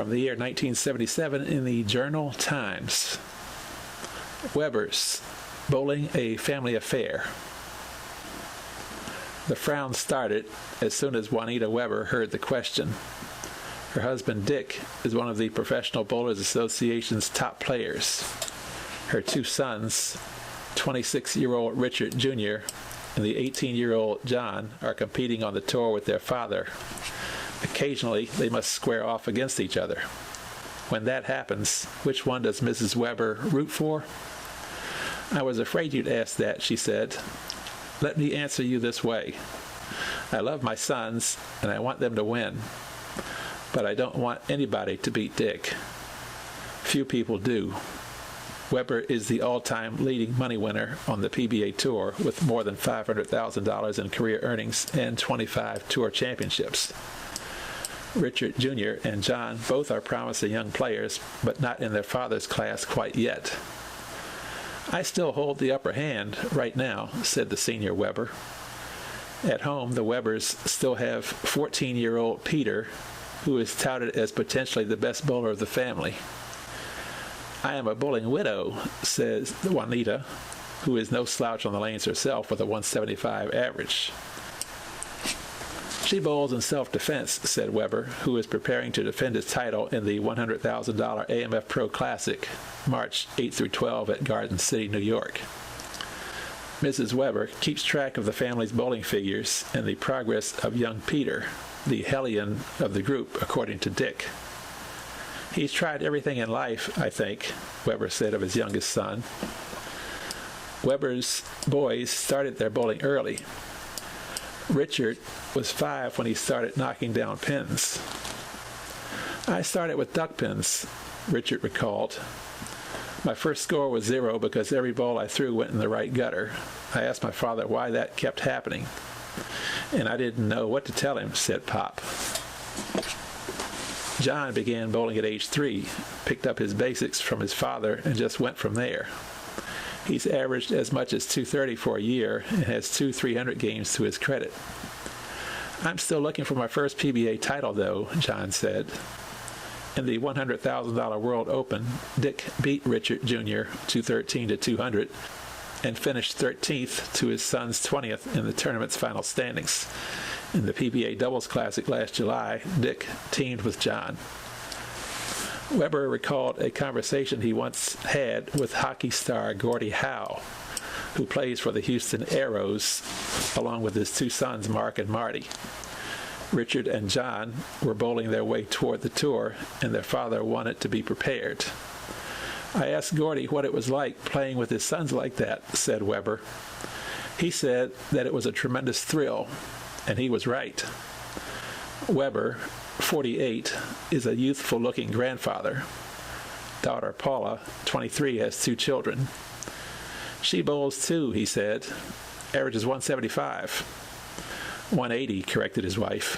from the year 1977 in the Journal Times. Weber's bowling a family affair. The frown started as soon as Juanita Weber heard the question. Her husband Dick is one of the Professional Bowlers Association's top players. Her two sons, 26-year-old Richard Jr. and the 18-year-old John, are competing on the tour with their father. Occasionally, they must square off against each other. When that happens, which one does Mrs. Weber root for? I was afraid you'd ask that, she said. Let me answer you this way. I love my sons, and I want them to win. But I don't want anybody to beat Dick. Few people do. Weber is the all-time leading money winner on the PBA Tour with more than $500,000 in career earnings and 25 tour championships. Richard Jr. and John both are promising young players, but not in their father's class quite yet. I still hold the upper hand right now, said the senior Weber. At home, the Webers still have 14-year-old Peter, who is touted as potentially the best bowler of the family. I am a bowling widow, says Juanita, who is no slouch on the lanes herself with a 175 average. She bowls in self-defense, said Weber, who is preparing to defend his title in the $100,000 AMF Pro Classic, March 8 through 12 at Garden City, New York. Mrs. Weber keeps track of the family's bowling figures and the progress of young Peter, the hellion of the group, according to Dick. He's tried everything in life, I think, Weber said of his youngest son. Weber's boys started their bowling early. Richard was 5 when he started knocking down pins. I started with duck pins, Richard recalled. My first score was 0 because every ball I threw went in the right gutter. I asked my father why that kept happening, and I didn't know what to tell him, said Pop. John began bowling at age 3, picked up his basics from his father, and just went from there. He's averaged as much as 230 for a year and has 2 300 games to his credit. I'm still looking for my first PBA title, though, John said. In the $100,000 World Open, Dick beat Richard Jr. 213 to 200 and finished 13th to his son's 20th in the tournament's final standings. In the PBA Doubles Classic last July, Dick teamed with John. Weber recalled a conversation he once had with hockey star Gordie Howe, who plays for the Houston Aeros, along with his two sons, Mark and Marty. Richard and John were bowling their way toward the tour, and their father wanted to be prepared. I asked Gordie what it was like playing with his sons like that, said Weber. He said that it was a tremendous thrill, and he was right. Weber, 48, is a youthful-looking grandfather. Daughter Paula, 23, has 2 children. She bowls too, he said. Averages 175. 180, corrected his wife.